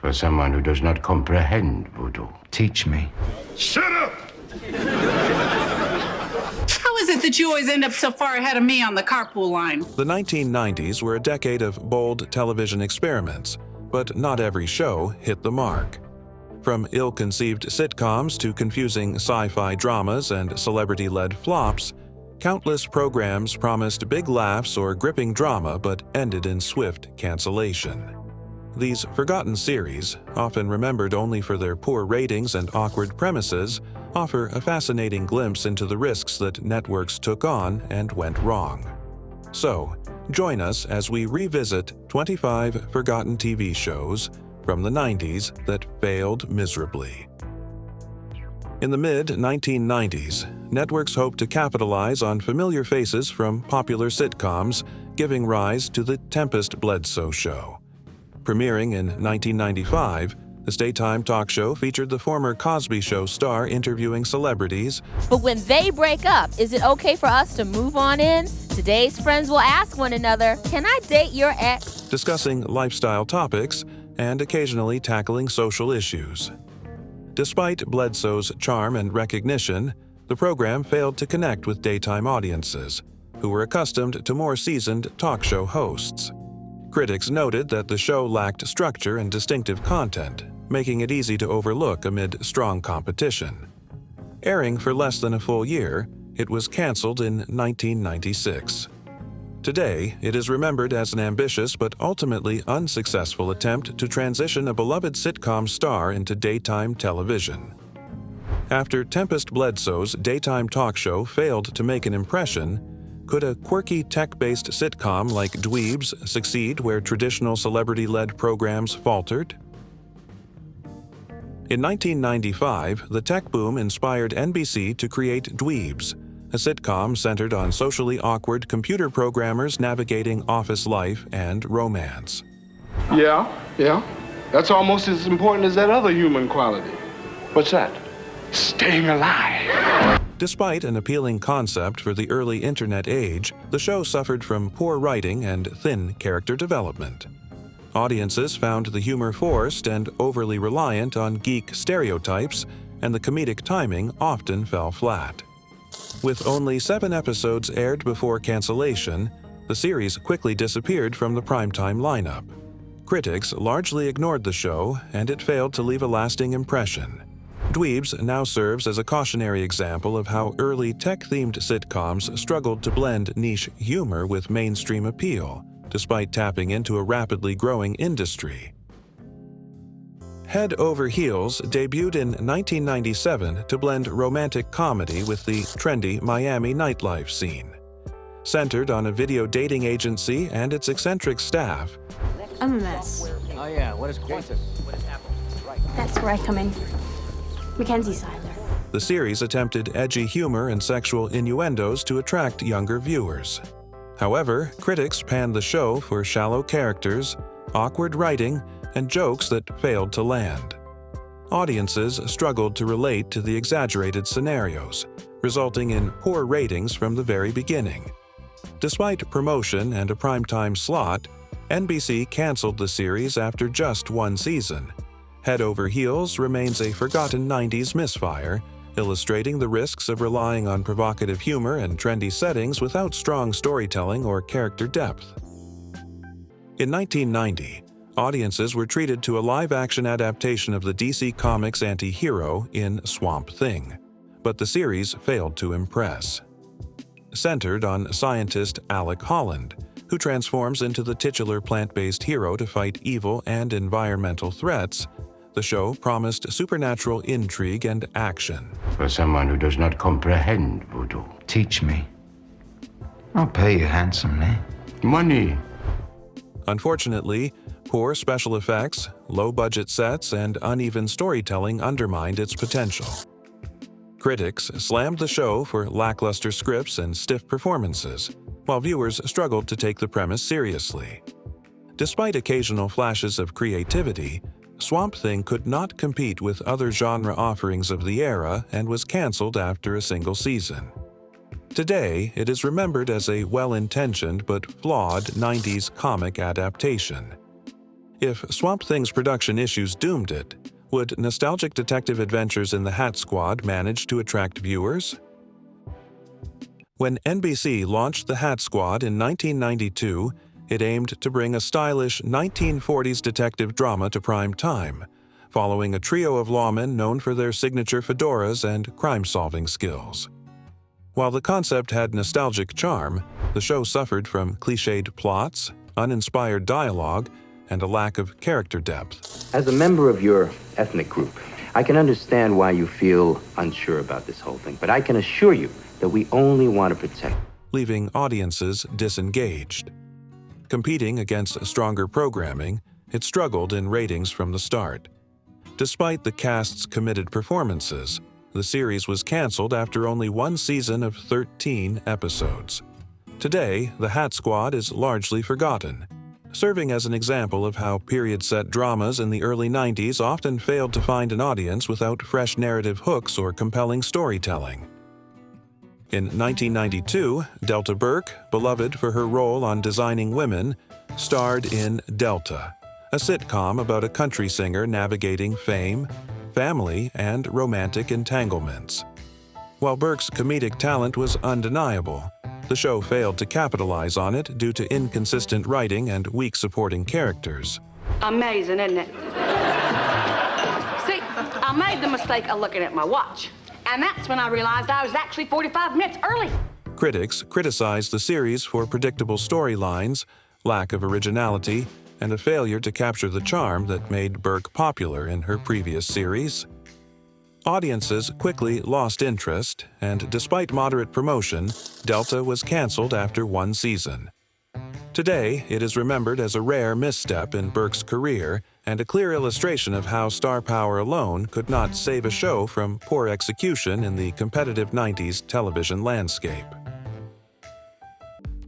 For someone who does not comprehend voodoo. Teach me. Shut up! How is it that you always end up so far ahead of me on the carpool line? The 1990s were a decade of bold television experiments, but not every show hit the mark. From ill-conceived sitcoms to confusing sci-fi dramas and celebrity-led flops, countless programs promised big laughs or gripping drama but ended in swift cancellation. These forgotten series, often remembered only for their poor ratings and awkward premises, offer a fascinating glimpse into the risks that networks took on and went wrong. So, join us as we revisit 25 forgotten TV shows from the 90s that failed miserably. In the mid-1990s, networks hoped to capitalize on familiar faces from popular sitcoms, giving rise to The Tempest Bledsoe Show. Premiering in 1995, this daytime talk show featured the former Cosby Show star interviewing celebrities. But when they break up, is it okay for us to move on in? Today's friends will ask one another, "Can I date your ex?" Discussing lifestyle topics and occasionally tackling social issues. Despite Bledsoe's charm and recognition, the program failed to connect with daytime audiences, who were accustomed to more seasoned talk show hosts. Critics noted that the show lacked structure and distinctive content, making it easy to overlook amid strong competition. Airing for less than a full year, it was canceled in 1996. Today, it is remembered as an ambitious but ultimately unsuccessful attempt to transition a beloved sitcom star into daytime television. After Tempest Bledsoe's daytime talk show failed to make an impression, could a quirky tech-based sitcom like Dweebs succeed where traditional celebrity-led programs faltered? In 1995, the tech boom inspired NBC to create Dweebs, a sitcom centered on socially awkward computer programmers navigating office life and romance. Yeah. That's almost as important as that other human quality. What's that? Staying alive. Despite an appealing concept for the early internet age, the show suffered from poor writing and thin character development. Audiences found the humor forced and overly reliant on geek stereotypes, and the comedic timing often fell flat. With only 7 episodes aired before cancellation, the series quickly disappeared from the primetime lineup. Critics largely ignored the show, and it failed to leave a lasting impression. Dweebs now serves as a cautionary example of how early tech-themed sitcoms struggled to blend niche humor with mainstream appeal, despite tapping into a rapidly growing industry. Head Over Heels debuted in 1997 to blend romantic comedy with the trendy Miami nightlife scene. Centered on a video dating agency and its eccentric staff, I'm a mess. Oh yeah, what is crisis? That's where I come in. Mackenzie Seiler. the series attempted edgy humor and sexual innuendos to attract younger viewers. However, critics panned the show for shallow characters, awkward writing, and jokes that failed to land. Audiences struggled to relate to the exaggerated scenarios, resulting in poor ratings from the very beginning. Despite promotion and a primetime slot, NBC canceled the series after just one season. Head Over Heels remains a forgotten 90s misfire, illustrating the risks of relying on provocative humor and trendy settings without strong storytelling or character depth. In 1990, audiences were treated to a live-action adaptation of the DC Comics anti-hero in Swamp Thing, but the series failed to impress. Centered on scientist Alec Holland, who transforms into the titular plant-based hero to fight evil and environmental threats, the show promised supernatural intrigue and action. For someone who does not comprehend voodoo. Teach me. I'll pay you handsomely. Money. Unfortunately, poor special effects, low-budget sets, and uneven storytelling undermined its potential. Critics slammed the show for lackluster scripts and stiff performances, while viewers struggled to take the premise seriously. Despite occasional flashes of creativity, Swamp Thing could not compete with other genre offerings of the era and was canceled after a single season. Today, it is remembered as a well-intentioned but flawed 90s comic adaptation. If Swamp Thing's production issues doomed it, would nostalgic detective adventures in the Hat Squad manage to attract viewers? When NBC launched the Hat Squad in 1992, it aimed to bring a stylish 1940s detective drama to prime time, following a trio of lawmen known for their signature fedoras and crime-solving skills. While the concept had nostalgic charm, the show suffered from cliched plots, uninspired dialogue, and a lack of character depth. As a member of your ethnic group, I can understand why you feel unsure about this whole thing, but I can assure you that we only want to protect, leaving audiences disengaged. Competing against stronger programming, it struggled in ratings from the start. Despite the cast's committed performances, the series was canceled after only one season of 13 episodes. Today, the Hat Squad is largely forgotten, serving as an example of how period-set dramas in the early 90s often failed to find an audience without fresh narrative hooks or compelling storytelling. In 1992, Delta Burke, beloved for her role on Designing Women, starred in Delta, a sitcom about a country singer navigating fame, family, and romantic entanglements. While Burke's comedic talent was undeniable, the show failed to capitalize on it due to inconsistent writing and weak supporting characters. Amazing, isn't it? See, I made the mistake of looking at my watch, and that's when I realized I was actually 45 minutes early. Critics criticized the series for predictable storylines, lack of originality, and a failure to capture the charm that made Burke popular in her previous series. Audiences quickly lost interest, and despite moderate promotion, Delta was canceled after one season. Today, it is remembered as a rare misstep in Burke's career and a clear illustration of how star power alone could not save a show from poor execution in the competitive 90s television landscape.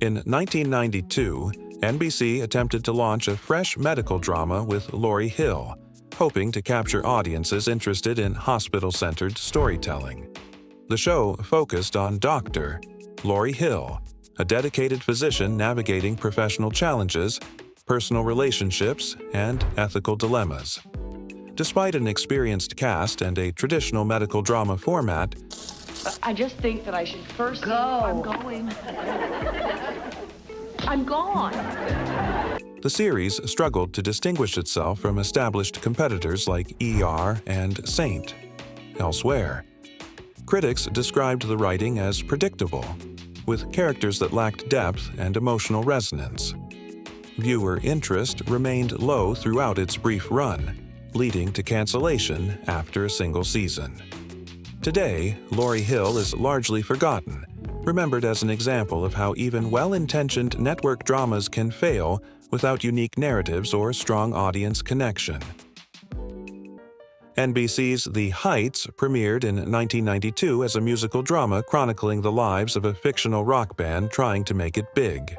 In 1992, NBC attempted to launch a fresh medical drama with Lauryn Hill, hoping to capture audiences interested in hospital-centered storytelling. The show focused on Dr. Lauryn Hill, a dedicated physician navigating professional challenges, personal relationships, and ethical dilemmas. Despite an experienced cast and a traditional medical drama format, I just think that I should first Go. I'm going. I'm gone. the series struggled to distinguish itself from established competitors like ER and Saint. Elsewhere, critics described the writing as predictable, with characters that lacked depth and emotional resonance. Viewer interest remained low throughout its brief run, leading to cancellation after a single season. Today, Lauryn Hill is largely forgotten, remembered as an example of how even well-intentioned network dramas can fail without unique narratives or strong audience connection. NBC's The Heights premiered in 1992 as a musical drama chronicling the lives of a fictional rock band trying to make it big.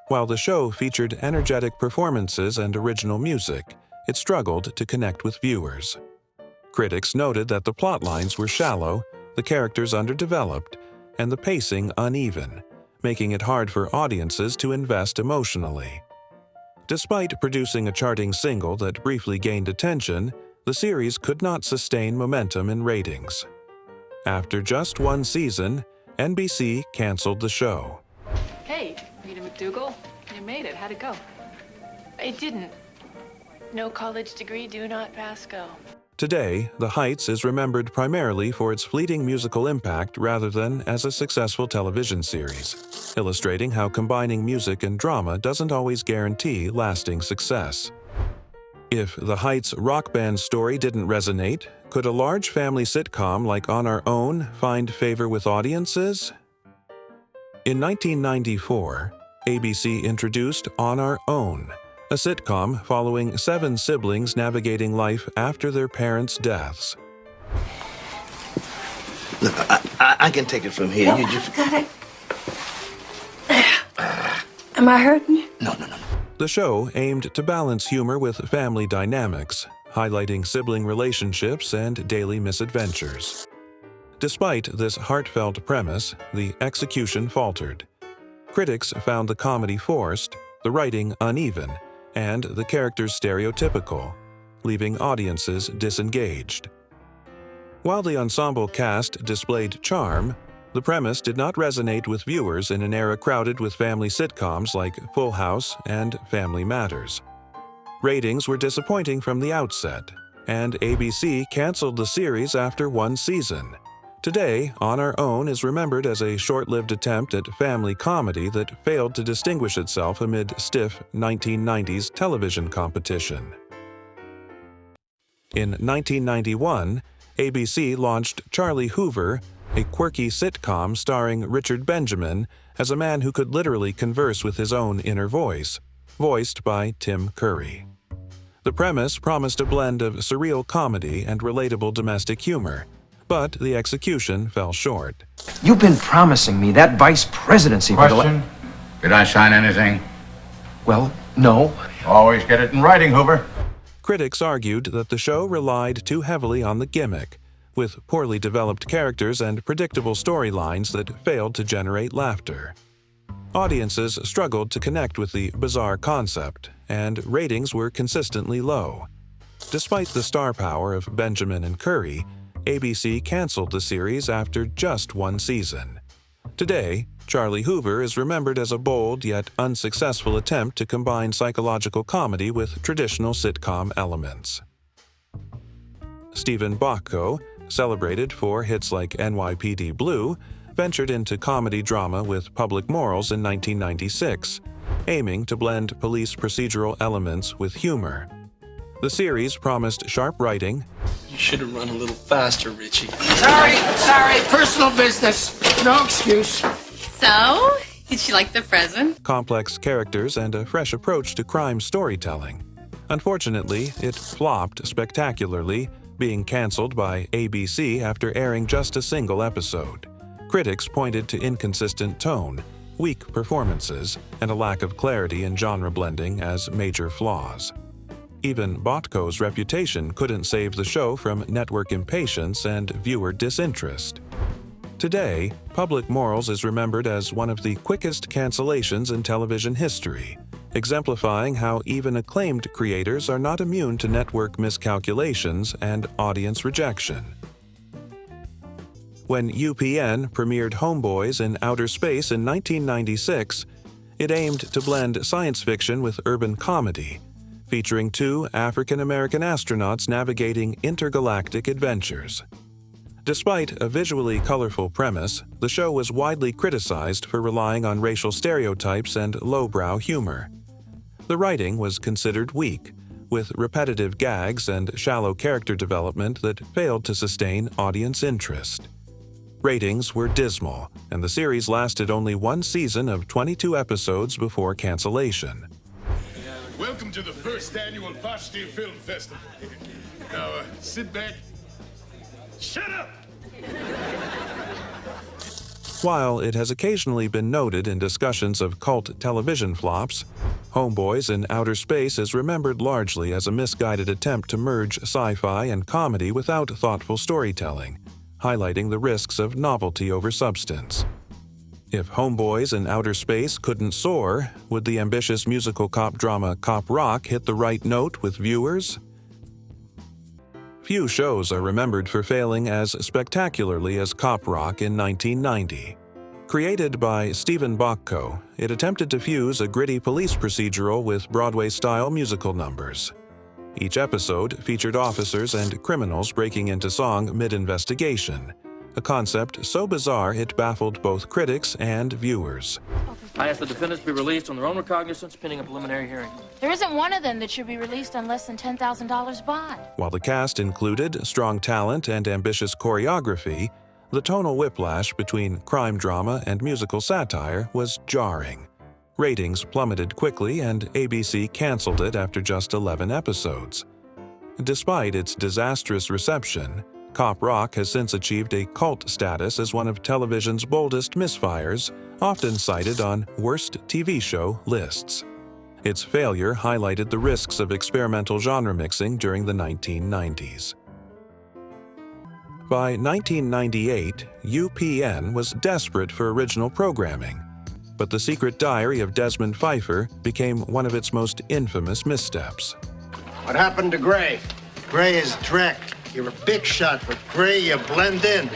While the show featured energetic performances and original music, it struggled to connect with viewers. Critics noted that the plot lines were shallow, the characters underdeveloped, and the pacing uneven, making it hard for audiences to invest emotionally. Despite producing a charting single that briefly gained attention, the series could not sustain momentum in ratings. After just one season, NBC canceled the show. Hey, Rita McDougal, you made it. How'd it go? It didn't. No college degree, do not pass go. Today, The Heights is remembered primarily for its fleeting musical impact rather than as a successful television series, illustrating how combining music and drama doesn't always guarantee lasting success. If The Heights' rock band story didn't resonate, could a large family sitcom like On Our Own find favor with audiences? In 1994, ABC introduced On Our Own, a sitcom following 7 siblings navigating life after their parents' deaths. Look, I can take it from here. No, You just... got it. Am I hurting you? No. The show aimed to balance humor with family dynamics, highlighting sibling relationships and daily misadventures. Despite this heartfelt premise, the execution faltered. Critics found the comedy forced, the writing uneven, and the characters stereotypical, leaving audiences disengaged. While the ensemble cast displayed charm, the premise did not resonate with viewers in an era crowded with family sitcoms like Full House and Family Matters. Ratings were disappointing from the outset, and ABC canceled the series after one season. Today, On Our Own is remembered as a short-lived attempt at family comedy that failed to distinguish itself amid stiff 1990s television competition. In 1991, ABC launched Charlie Hoover, a quirky sitcom starring Richard Benjamin as a man who could literally converse with his own inner voice, voiced by Tim Curry. The premise promised a blend of surreal comedy and relatable domestic humor, but the execution fell short. You've been promising me that vice presidency for the Question? Did I sign anything? Well, no. Always get it in writing, Hoover. Critics argued that the show relied too heavily on the gimmick, with poorly developed characters and predictable storylines that failed to generate laughter. Audiences struggled to connect with the bizarre concept, and ratings were consistently low. Despite the star power of Benjamin and Curry, ABC canceled the series after just one season. Today, Charlie Hoover is remembered as a bold yet unsuccessful attempt to combine psychological comedy with traditional sitcom elements. Stephen Bocco, celebrated for hits like NYPD Blue, ventured into comedy drama with Public Morals in 1996, aiming to blend police procedural elements with humor. The series promised sharp writing. You should have run a little faster, Richie. Sorry, personal business. No excuse. So, did she like the present? Complex characters and a fresh approach to crime storytelling. Unfortunately, it flopped spectacularly, being canceled by ABC after airing just a single episode. Critics pointed to inconsistent tone, weak performances, and a lack of clarity in genre blending as major flaws. Even Botko's reputation couldn't save the show from network impatience and viewer disinterest. Today, Public Morals is remembered as one of the quickest cancellations in television history, exemplifying how even acclaimed creators are not immune to network miscalculations and audience rejection. When UPN premiered Homeboys in Outer Space in 1996, it aimed to blend science fiction with urban comedy, featuring two African-American astronauts navigating intergalactic adventures. Despite a visually colorful premise, the show was widely criticized for relying on racial stereotypes and lowbrow humor. The writing was considered weak, with repetitive gags and shallow character development that failed to sustain audience interest. Ratings were dismal, and the series lasted only one season of 22 episodes before cancellation. Welcome to the first annual Varsity Film Festival. Now, sit back. Shut up! While it has occasionally been noted in discussions of cult television flops, Homeboys in Outer Space is remembered largely as a misguided attempt to merge sci-fi and comedy without thoughtful storytelling, highlighting the risks of novelty over substance. If Homeboys in Outer Space couldn't soar, would the ambitious musical cop drama Cop Rock hit the right note with viewers? Few shows are remembered for failing as spectacularly as Cop Rock in 1990. Created by Stephen Bocco, it attempted to fuse a gritty police procedural with Broadway-style musical numbers. Each episode featured officers and criminals breaking into song mid-investigation, a concept so bizarre it baffled both critics and viewers. I ask the defendants be released on their own recognizance pending a preliminary hearing. There isn't one of them that should be released on less than $10,000 bond. While the cast included strong talent and ambitious choreography, the tonal whiplash between crime drama and musical satire was jarring. Ratings plummeted quickly, and ABC canceled it after just 11 episodes. Despite its disastrous reception, Cop Rock has since achieved a cult status as one of television's boldest misfires, often cited on worst TV show lists. Its failure highlighted the risks of experimental genre mixing during the 1990s. By 1998, UPN was desperate for original programming. But the secret diary of Desmond Pfeiffer became one of its most infamous missteps. What happened to Gray? Gray is Drek. You're a big shot, but Gray, you blend in.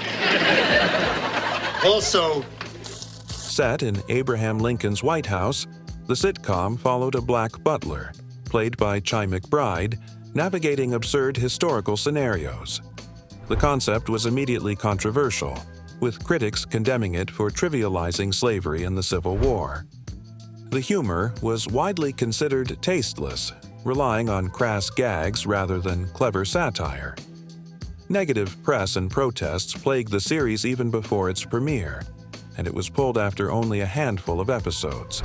Also, set in Abraham Lincoln's White House, the sitcom followed a black butler, played by Chi McBride, navigating absurd historical scenarios. The concept was immediately controversial, with critics condemning it for trivializing slavery in the Civil War. The humor was widely considered tasteless, relying on crass gags rather than clever satire. Negative press and protests plagued the series even before its premiere, and it was pulled after only a handful of episodes.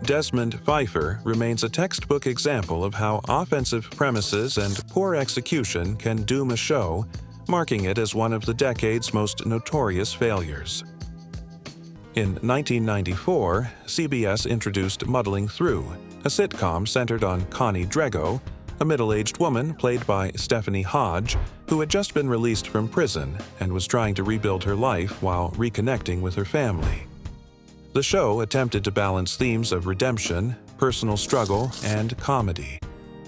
Desmond Pfeiffer remains a textbook example of how offensive premises and poor execution can doom a show, marking it as one of the decade's most notorious failures. In 1994, CBS introduced Muddling Through, a sitcom centered on Connie Drego, a middle-aged woman played by Stephanie Hodge, who had just been released from prison and was trying to rebuild her life while reconnecting with her family. The show attempted to balance themes of redemption, personal struggle, and comedy,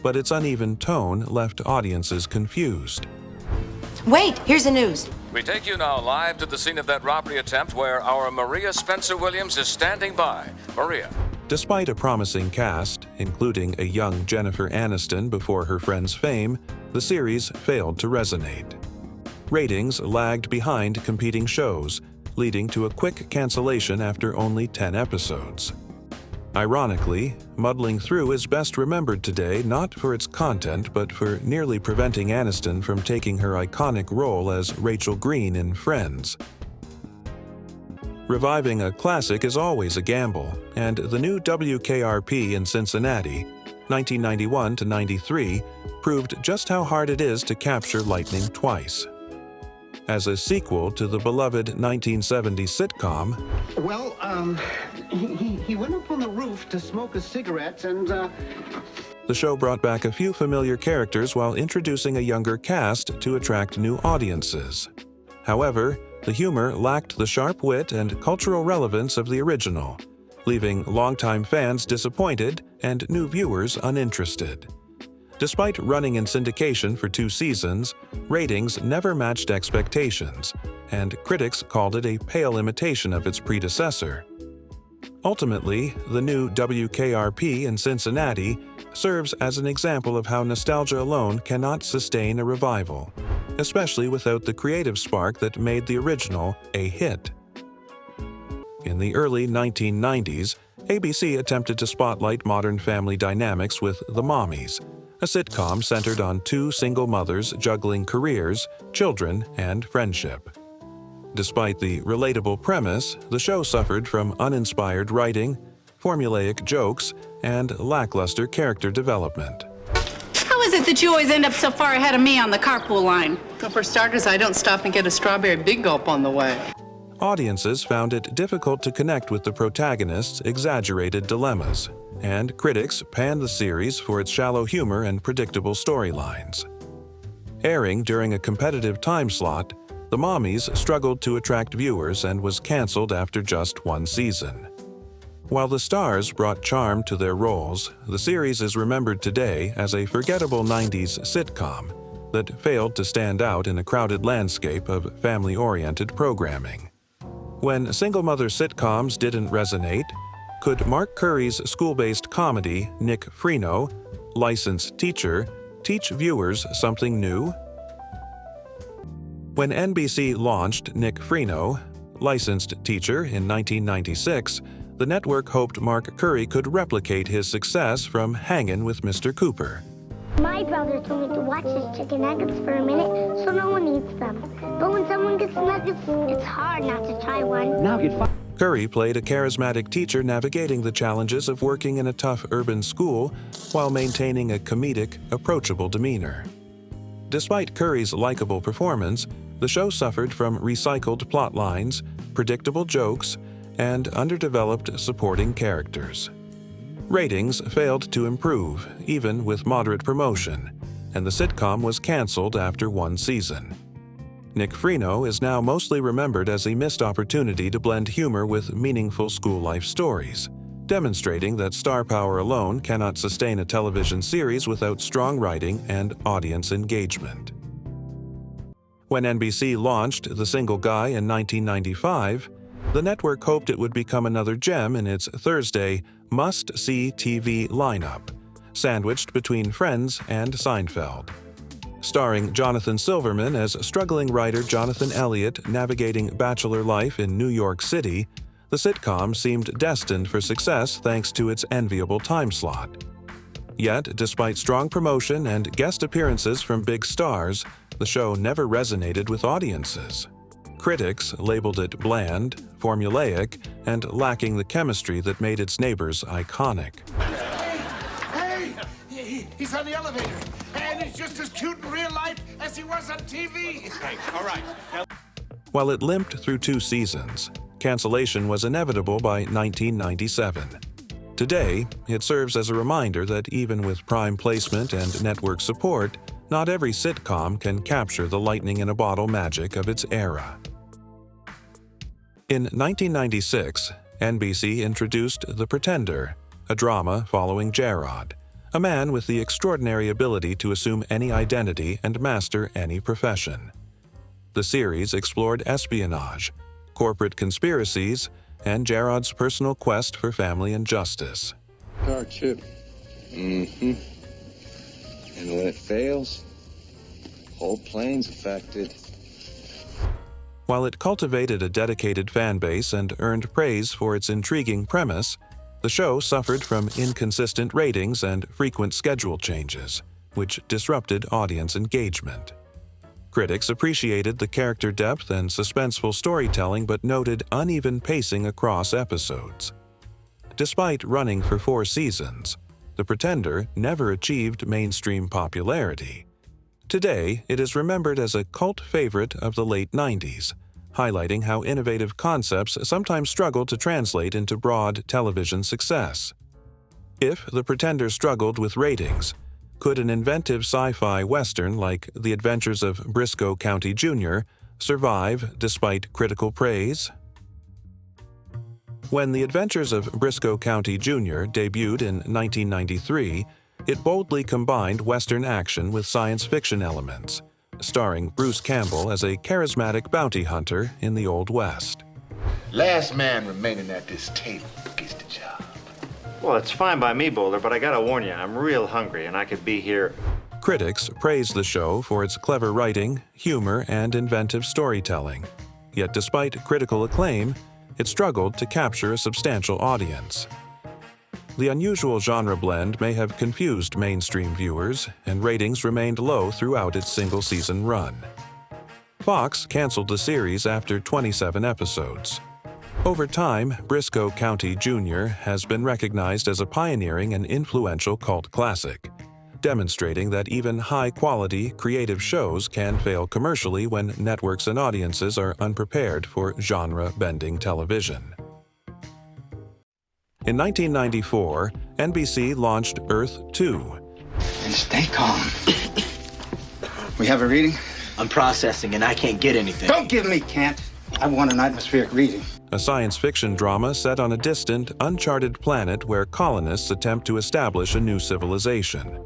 but its uneven tone left audiences confused. Wait, here's the news. We take you now live to the scene of that robbery attempt where our Maria Spencer Williams is standing by. Maria. Despite a promising cast, including a young Jennifer Aniston before her friend's fame, the series failed to resonate. Ratings lagged behind competing shows, leading to a quick cancellation after only 10 episodes. Ironically, Muddling Through is best remembered today not for its content but for nearly preventing Aniston from taking her iconic role as Rachel Green in Friends. Reviving a classic is always a gamble, and the new WKRP in Cincinnati, 1991 to 93, proved just how hard it is to capture lightning twice. As a sequel to the beloved 1970s sitcom, Well, he went up on the roof to smoke a cigarette and, the show brought back a few familiar characters while introducing a younger cast to attract new audiences. However, the humor lacked the sharp wit and cultural relevance of the original, leaving longtime fans disappointed and new viewers uninterested. Despite running in syndication for 2 seasons, ratings never matched expectations, and critics called it a pale imitation of its predecessor. Ultimately, the new WKRP in Cincinnati serves as an example of how nostalgia alone cannot sustain a revival, especially without the creative spark that made the original a hit. In the early 1990s, ABC attempted to spotlight modern family dynamics with The Mommies, a sitcom centered on 2 single mothers juggling careers, children, and friendship. Despite the relatable premise, the show suffered from uninspired writing, formulaic jokes, and lackluster character development. How is it that you always end up so far ahead of me on the carpool line? Well, for starters, I don't stop and get a strawberry big gulp on the way. Audiences found it difficult to connect with the protagonist's exaggerated dilemmas, and critics panned the series for its shallow humor and predictable storylines. Airing during a competitive time slot, The Mommies struggled to attract viewers and was canceled after just 1 season. While the stars brought charm to their roles, the series is remembered today as a forgettable 90s sitcom that failed to stand out in a crowded landscape of family-oriented programming. When single-mother sitcoms didn't resonate, could Mark Curry's school-based comedy, Nick Freno, Licensed Teacher, teach viewers something new? When NBC launched Nick Freno, Licensed Teacher, in 1996, the network hoped Mark Curry could replicate his success from Hangin' with Mr. Cooper. My brother told me to watch his chicken nuggets for a minute so no one eats them. But when someone gets nuggets, it's hard not to try one. Now get fired. Curry played a charismatic teacher navigating the challenges of working in a tough urban school while maintaining a comedic, approachable demeanor. Despite Curry's likable performance, the show suffered from recycled plot lines, predictable jokes, and underdeveloped supporting characters. Ratings failed to improve, even with moderate promotion, and the sitcom was canceled after 1 season. Nick Freno is now mostly remembered as a missed opportunity to blend humor with meaningful school life stories, demonstrating that star power alone cannot sustain a television series without strong writing and audience engagement. When NBC launched The Single Guy in 1995, the network hoped it would become another gem in its Thursday must-see TV lineup, sandwiched between Friends and Seinfeld. Starring Jonathan Silverman as struggling writer Jonathan Elliott navigating bachelor life in New York City, the sitcom seemed destined for success thanks to its enviable time slot. Yet, despite strong promotion and guest appearances from big stars, the show never resonated with audiences. Critics labeled it bland, formulaic, and lacking the chemistry that made its neighbors iconic. Hey! He's on the elevator, and he's just as cute in real life as he was on TV. Hey, all right. While it limped through 2 seasons, cancellation was inevitable by 1997. Today, it serves as a reminder that even with prime placement and network support, not every sitcom can capture the lightning-in-a-bottle magic of its era. In 1996, NBC introduced The Pretender, a drama following Gerard, a man with the extraordinary ability to assume any identity and master any profession. The series explored espionage, corporate conspiracies, and Gerard's personal quest for family and justice. Dark ship. Mm-hmm. And when it fails, whole plane's affected. While it cultivated a dedicated fan base and earned praise for its intriguing premise, the show suffered from inconsistent ratings and frequent schedule changes, which disrupted audience engagement. Critics appreciated the character depth and suspenseful storytelling but noted uneven pacing across episodes. Despite running for 4 seasons, The Pretender never achieved mainstream popularity. Today, it is remembered as a cult favorite of the late 90s, highlighting how innovative concepts sometimes struggle to translate into broad television success. If The Pretender struggled with ratings, could an inventive sci-fi western like The Adventures of Briscoe County Jr. survive despite critical praise? When The Adventures of Briscoe County Jr. debuted in 1993, it boldly combined Western action with science fiction elements, starring Bruce Campbell as a charismatic bounty hunter in the Old West. Last man remaining at this table gets the job. Well, it's fine by me, Boulder, but I gotta warn you, I'm real hungry and I could be here. Critics praised the show for its clever writing, humor, and inventive storytelling. Yet despite critical acclaim, it struggled to capture a substantial audience. The unusual genre blend may have confused mainstream viewers, and ratings remained low throughout its single-season run. Fox canceled the series after 27 episodes. Over time, Briscoe County Jr. has been recognized as a pioneering and influential cult classic, demonstrating that even high-quality, creative shows can fail commercially when networks and audiences are unprepared for genre-bending television. In 1994, NBC launched Earth 2. And stay calm. We have a reading? I'm processing and I can't get anything. Don't give me can't. I want an atmospheric reading. A science fiction drama set on a distant, uncharted planet where colonists attempt to establish a new civilization.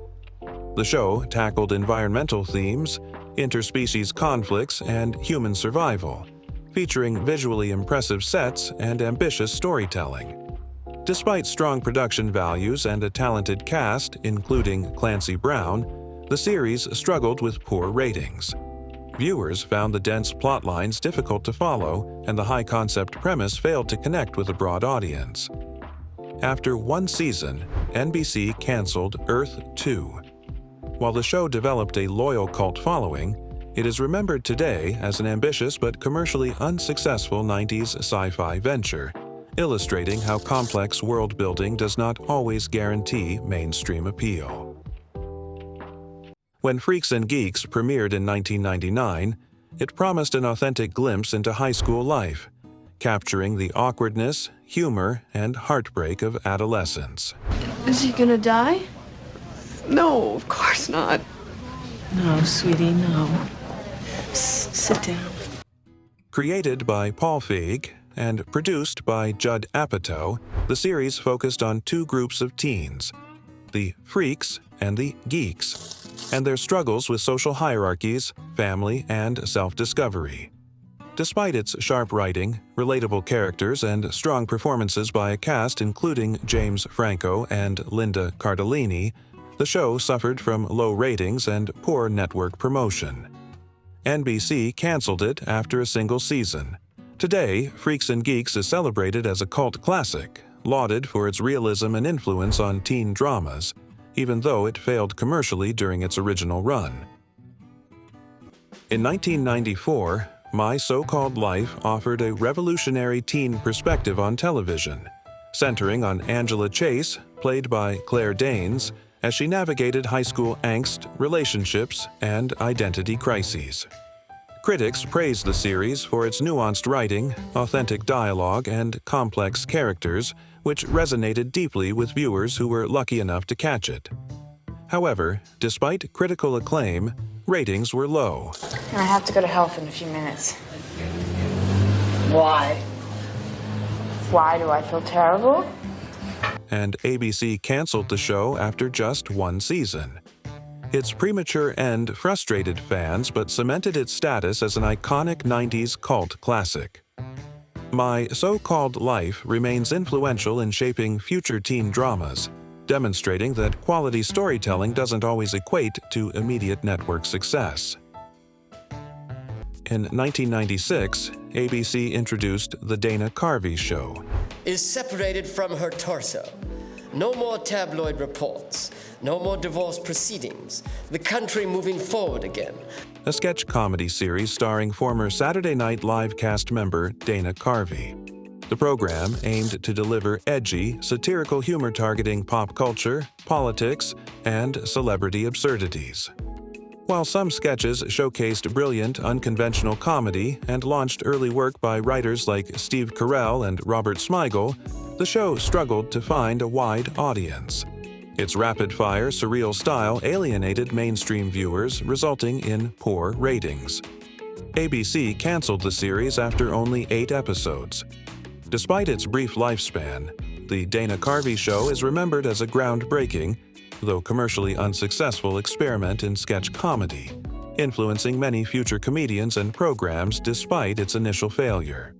The show tackled environmental themes, interspecies conflicts, and human survival, featuring visually impressive sets and ambitious storytelling. Despite strong production values and a talented cast, including Clancy Brown, the series struggled with poor ratings. Viewers found the dense plotlines difficult to follow, and the high-concept premise failed to connect with a broad audience. After 1 season, NBC canceled Earth 2. While the show developed a loyal cult following, it is remembered today as an ambitious but commercially unsuccessful 90s sci-fi venture, illustrating how complex world-building does not always guarantee mainstream appeal. When Freaks and Geeks premiered in 1999, it promised an authentic glimpse into high school life, capturing the awkwardness, humor, and heartbreak of adolescence. Is he gonna die? No, of course not. No, sweetie, no. Psst. Sit down. Created by Paul Feig and produced by Judd Apatow, the series focused on two groups of teens, the freaks and the geeks, and their struggles with social hierarchies, family, and self-discovery. Despite its sharp writing, relatable characters, and strong performances by a cast including James Franco and Linda Cardellini, the show suffered from low ratings and poor network promotion. NBC canceled it after a single season. Today, Freaks and Geeks is celebrated as a cult classic, lauded for its realism and influence on teen dramas, even though it failed commercially during its original run. In 1994, My So-Called Life offered a revolutionary teen perspective on television, centering on Angela Chase, played by Claire Danes, as she navigated high school angst, relationships, and identity crises. Critics praised the series for its nuanced writing, authentic dialogue, and complex characters, which resonated deeply with viewers who were lucky enough to catch it. However, despite critical acclaim, ratings were low. I have to go to health in a few minutes. Why? Why do I feel terrible? And ABC canceled the show after just one season. Its premature end frustrated fans but cemented its status as an iconic 90s cult classic. My So-Called Life remains influential in shaping future teen dramas, demonstrating that quality storytelling doesn't always equate to immediate network success. In 1996, ABC introduced The Dana Carvey Show. Is separated from her torso. No more tabloid reports. No more divorce proceedings. The country moving forward again. A sketch comedy series starring former Saturday Night Live cast member Dana Carvey. The program aimed to deliver edgy, satirical humor targeting pop culture, politics, and celebrity absurdities. While some sketches showcased brilliant, unconventional comedy and launched early work by writers like Steve Carell and Robert Smigel, the show struggled to find a wide audience. Its rapid-fire, surreal style alienated mainstream viewers, resulting in poor ratings. ABC canceled the series after only 8 episodes. Despite its brief lifespan, The Dana Carvey Show is remembered as a groundbreaking, though commercially unsuccessful experiment in sketch comedy, influencing many future comedians and programs despite its initial failure.